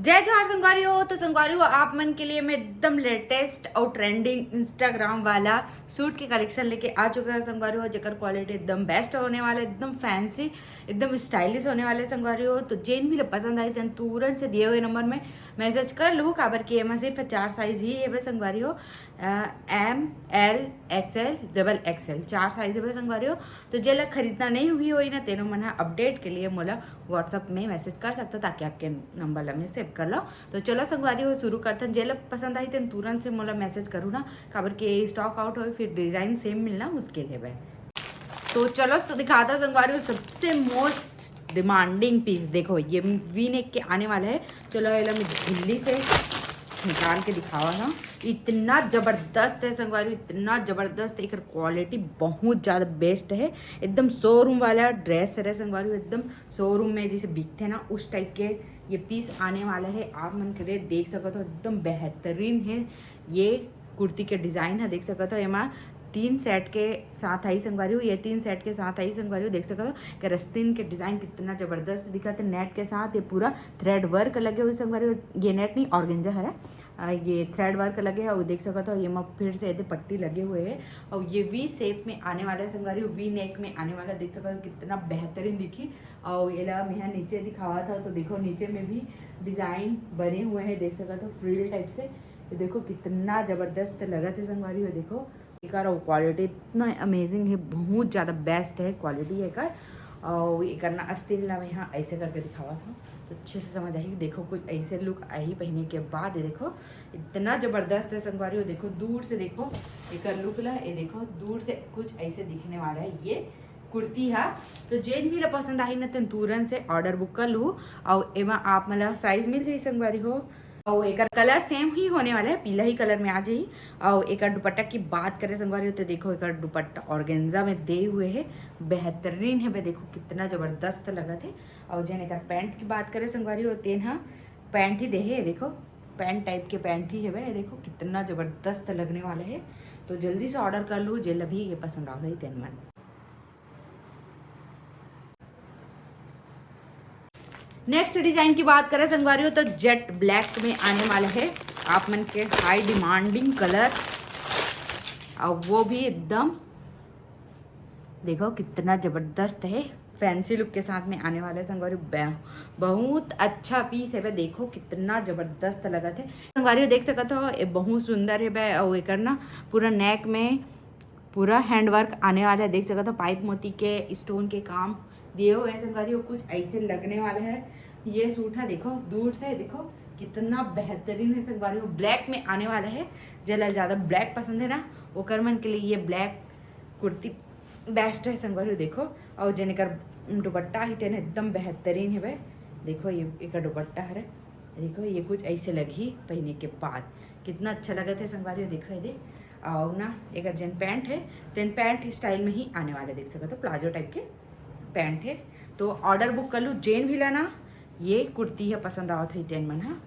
जय जोहार संगवारी हो। तो संगवारी हो आप मन के लिए मैं एकदम लेटेस्ट और ट्रेंडिंग इंस्टाग्राम वाला सूट के कलेक्शन लेके आ चुका है संगवारी हो, जेकर क्वालिटी एकदम बेस्ट होने वाला, एकदम फैंसी, एकदम स्टाइलिश होने वाले संगवारी हो। तो जेन भी पसंद आई तेन तुरंत से दिए हुए नंबर में मैसेज कर लूँ, काबर कि एम सिर्फ 4 साइज ही है संगवारी हो। M L XL double XL 4 size है संगवारी हो। तो जेला खरीदना नहीं हुई हो ना तेनो मन अपडेट के लिए मोला व्हाट्सअप में मैसेज कर सकता ताकि आपके नंबर ला मैं सेव कर लो। तो चलो संगवारी हो शुरू करते हैं। जेला पसंद आई तेन तुरंत से मोला मैसेज करूँ ना, काबर के स्टॉक आउट हो फिर डिज़ाइन सेम मिलना मुश्किल है भाई। तो चलो तो दिखाता संगवारी हो सबसे मोस्ट डिमांडिंग पीस। देखो ये वी नेक के आने वाला है। चलो ये मैं दिल्ली से निकाल के दिखावा था। इतना ज़बरदस्त है संगवारी, इतना ज़बरदस्त, एक क्वालिटी बहुत ज़्यादा बेस्ट है। एकदम शोरूम वाला ड्रेस है संगवारी, एकदम शोरूम में जैसे बिकते हैं ना उस टाइप के ये पीस आने वाला है। आप मन करे देख सको तो एकदम बेहतरीन है। ये कुर्ती के डिज़ाइन है, देख सको तो एमा 3 सेट के साथ आई संगवारी हो। ये 3 सेट के साथ आई संगवारी हो, देख सकते हो कि रस्तीन के डिज़ाइन कितना ज़बरदस्त दिखा था। नेट के साथ ये पूरा थ्रेड वर्क लगे हुए संगवारी हो। ये नेट नहीं ऑर्गेंजा है, ये थ्रेड वर्क लगे है। और देख सकते हो ये फिर से ये पट्टी लगे हुए है। और ये वी शेप में आने वाला है संगवारी हो, वी नेक में आने वाला, देख सकते हो कितना बेहतरीन दिखी। और ये ला मैं नीचे दिखावा था तो देखो नीचे में भी डिज़ाइन बने हुए हैं, देख सकते हो फ्रिल टाइप से। ये देखो कितना ज़बरदस्त लगा था संगवारी हो। देखो एकर और क्वालिटी इतना अमेजिंग है, बहुत ज़्यादा बेस्ट है क्वालिटी एकर। और ये करना अस्तिन ला मैं यहाँ ऐसे करके दिखावा था तो अच्छे से समझ आई। देखो कुछ ऐसे लुक आई पहनने के बाद, ये देखो इतना ज़बरदस्त है संगवारी हो। देखो दूर से देखो एकर लुक ला, ये देखो दूर से कुछ ऐसे दिखने वाला है ये कुर्ती है। तो जेन भी पसंद आई ना तो तुरंत से ऑर्डर बुक कर लूँ। और एमा आप मतलब साइज मिल जाए संगवारी हो। और एक कलर सेम ही होने वाला है, पीला ही कलर में आ जाए। और एक दुपट्टा की बात करें संगवारी हो तो देखो एक दुपट्टा ऑर्गेन्जा में दे हुए है, बेहतरीन है भाई। देखो कितना ज़बरदस्त लगा थे। और जैन एक पैंट की बात करें संगवारी हो तेन हाँ पैंट ही दे है, देखो पैंट टाइप के पैंट ही है भाई। देखो कितना ज़बरदस्त लगने वाला है। तो जल्दी से ऑर्डर कर लूँ जेल भी ये पसंद आ गई तेन मन। नेक्स्ट डिजाइन की बात करें संगवारी हो तो जेट ब्लैक में आने वाला है आप मन के हाई डिमांडिंग कलर। और वो भी एकदम देखो कितना ज़बरदस्त है, फैंसी लुक के साथ में आने वाला है संगवारी। बहुत अच्छा पीस है भाई, देखो कितना ज़बरदस्त लगा थे संगवारी। देख सकते हो ये बहुत सुंदर है भाई। और ये करना पूरा नेक में पूरा हैंडवर्क आने वाला है, देख सकते हो पाइप मोती के स्टोन के काम दिए हुए हैं संगवारी हो। कुछ ऐसे लगने वाला है ये सूट है। देखो दूर से देखो कितना बेहतरीन है संगवारी हो। ब्लैक में आने वाला है, जला ज़्यादा ब्लैक पसंद है ना वो करमन के लिए ये ब्लैक कुर्ती बेस्ट है संगवारी हो। देखो और जने कर दुपट्टा ही तेने एकदम बेहतरीन है भाई। देखो ये एक दुपट्टा है, देखो ये कुछ ऐसे लगी पहनने के बाद कितना अच्छा लगा था संगवारी हो। देखो ये और ना एक जन पैंट है तेन पैंट स्टाइल में ही आने वाले, देख सकते हो प्लाजो टाइप के पैंट है। तो ऑर्डर बुक कर लूँ जेन भी लाना। ये कुर्ती है पसंद आवत है तेन मन हाँ।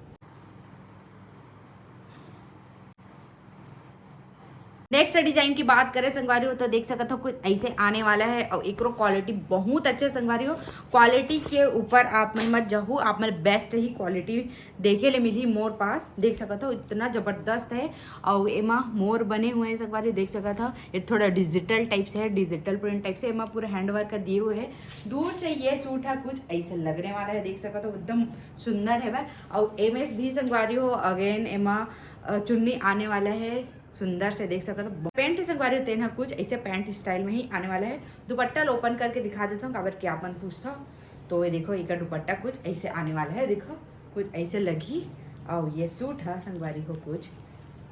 नेक्स्ट डिजाइन की बात करें संगवारी हो तो देख सकते हो कुछ ऐसे आने वाला है। और एक क्वालिटी बहुत अच्छे संगवारी हो, क्वालिटी के ऊपर आप मन मत जाहू, आप मन बेस्ट ही क्वालिटी देखे ले मिली मोर पास, देख सकते हो इतना ज़बरदस्त है। और एमा मोर बने हुए हैं संगवारी, देख सकते हो ये थोड़ा डिजिटल टाइप से है, डिजिटल प्रिंट टाइप से एमा पूरा हैंडवर्क का दिए हुए है। दूर से ये सूट है कुछ ऐसे लगने वाला है, देख सकते हो एकदम सुंदर है वह। और एमएस भी संगवारी हो अगेन एमा चुन्नी आने वाला है सुंदर से, देख सकते हो पैंट संगवारी होते हैं कुछ ऐसे पैंट स्टाइल में ही आने वाला है। दुपट्टा ओपन करके दिखा देता हूँ काबर क्या अपन पूछता हो। तो ये देखो एक दुपट्टा कुछ ऐसे आने वाला है, देखो कुछ ऐसे लगी। और ये सूट है संगवारी हो कुछ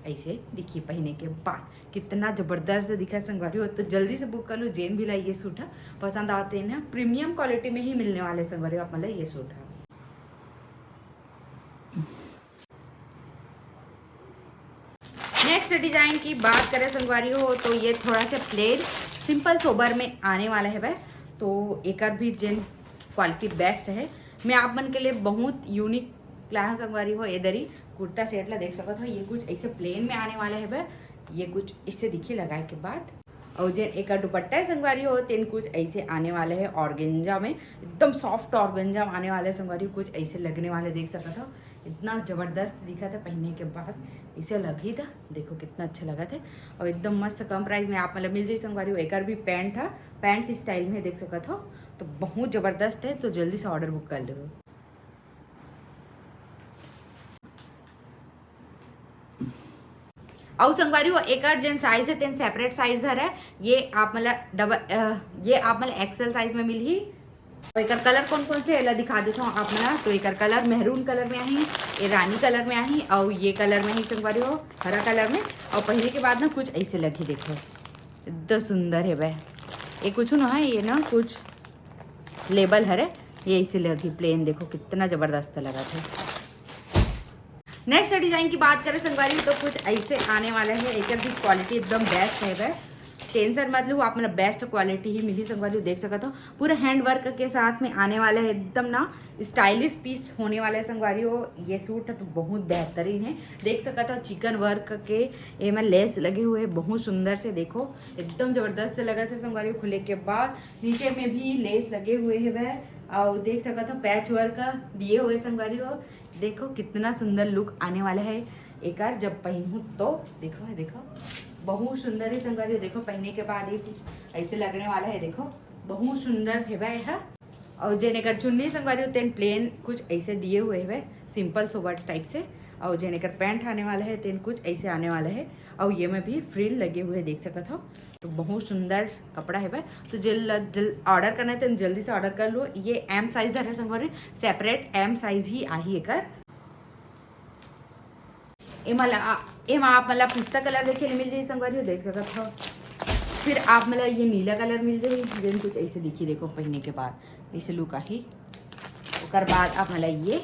ऐसे दिखी पहने के बाद, कितना ज़बरदस्त दिखा संगवारी हो। तो जल्दी से बुक कर लो जेन भी लाई ये सूट है पसंद आते हैं, प्रीमियम क्वालिटी में ही मिलने वाले संगवारी हो आप मतलब ये सूट है। नेक्स्ट डिजाइन की बात करें संगवारी हो तो ये थोड़ा सा प्लेन सिंपल सोबर में आने वाला है भाई। तो एक भी जेन क्वालिटी बेस्ट है, मैं आप मन के लिए बहुत यूनिक लाया संगवारी हो। इधर ही कुर्ता सेट ला देख सकते हो, ये कुछ ऐसे प्लेन में आने वाला है भाई। ये कुछ इससे दिखी लगाए के बाद। और जेन एक दुपट्टा है संगवारी हो तेन कुछ ऐसे आने वाले हैं ऑर्गेंजा में, एकदम सॉफ्ट ऑर्गेंजा आने वाले हैं संगवारी, कुछ ऐसे लगने वाले देख सकते हो। इतना ज़बरदस्त दिखा था पहनने के बाद, इसे लग ही था, देखो कितना अच्छा लगा था। और एकदम मस्त कम प्राइस में आप मतलब मिल जाए संगवारी हो। एक भी पैंट था, पैंट स्टाइल में देख सकत हो, तो बहुत ज़बरदस्त है। तो जल्दी से ऑर्डर बुक कर लो। और संगवारी हो एक जन साइज है तेन सेपरेट साइज है, ये आप मतलब ये आप मतलब एक्सेल साइज में मिल ही। तो एक कलर कौन कौन से एला दिखा देता हूँ आप मला। तो एक कलर मेहरून कलर में आई, ये रानी कलर में आई, और ये कलर में ही संगवारी हो हरा कलर में। और पहले के बाद ना कुछ ऐसे लगे, देखो इतना सुंदर है वह। ये कुछ ना है, ये ना कुछ लेबल है, ये ऐसे लगी प्लेन, देखो कितना ज़बरदस्त लगा था। नेक्स्ट डिज़ाइन की बात करें संगवारी तो कुछ ऐसे आने वाला है। एक भी क्वालिटी एकदम बेस्ट है वह, टेंशन मत लो, आप मतलब बेस्ट क्वालिटी ही मिली संगवारी देख सकते हो। पूरा हैंड वर्क के साथ में आने वाला है, एकदम ना स्टाइलिश पीस होने वाला है संगवारी हो। ये सूट है तो बहुत बेहतरीन है, देख सकते हो चिकन वर्क के ये में लेस लगे हुए, बहुत सुंदर से देखो एकदम ज़बरदस्त लगा था संगवारी हो। खुले के बाद नीचे में भी लेस लगे हुए है वह, और देख सकते हो पैच वर्क दिए हुए संगवारी हो। देखो कितना सुंदर लुक आने वाला है एक बार जब पहनूँ तो। देखो देखो बहुत सुंदर है संगवारी, देखो पहनने के बाद ही ऐसे लगने वाला है, देखो बहुत सुंदर है भाई है। और जेने कर चुन्नी संगवारी हो तेन प्लेन कुछ ऐसे दिए हुए है, सिंपल सोवर्ड्स टाइप से। और जेने कर पैंट आने वाला है तेन कुछ ऐसे आने वाला है, और ये में भी फ्रिल लगे हुए देख सकते हो। तो बहुत सुंदर कपड़ा है भाई। तो जल ऑर्डर करना है तो जल्दी से ऑर्डर कर लो। ये एम साइज है संगवारी, सेपरेट एम साइज ही आई एक। एमा आप मतलब पिस्ता कलर देखे मिल जाए संगवारी हो देख सकते हो। फिर आप मतलब ये नीला कलर मिल जाए, जेन कुछ ऐसे दिखी, देखो पहनने के बाद ऐसे लुक आई। उसके बाद आप मतलब ये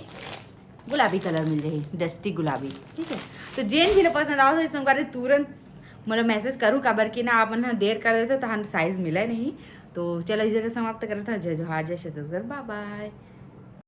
गुलाबी कलर मिल जाए, डस्टी गुलाबी, ठीक है। तो जेन भी पसंद आओ तो संगवारी तुरंत मतलब मैसेज करूँ काबर कि ना आप ना देर कर देते तो साइज मिला नहीं। तो चलो इस जगह समाप्त करता हूँ। जय जोहार, जय छत्तीसगढ़, बाय बाय।